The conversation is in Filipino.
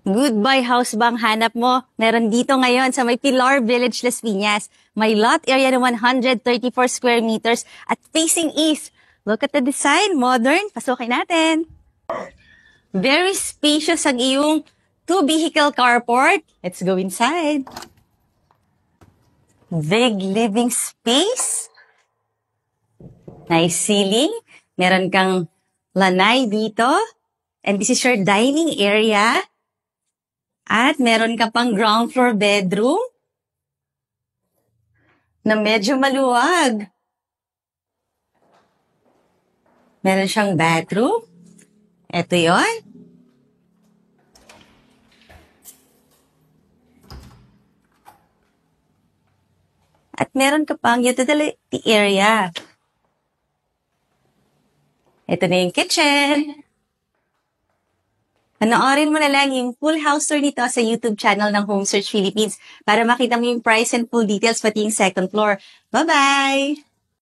Goodbye house bang hanap mo? Meron dito ngayon sa may Pilar Village, Las Piñas. May lot area na 134 square meters at facing east. Look at the design, modern. Pasukin natin. Very spacious ang iyong two-vehicle carport. Let's go inside. Big living space. Nice ceiling. Meron kang lanay dito. And this is your dining area. At meron ka pang ground floor bedroom na medyo maluwag. Meron siyang bathroom. Ito yon. At meron ka pang utility area. Ito na yung kitchen. Panoorin mo na lang yung full house tour nito sa YouTube channel ng Home Search Philippines para makita mo yung price and full details pati yung second floor. Bye-bye!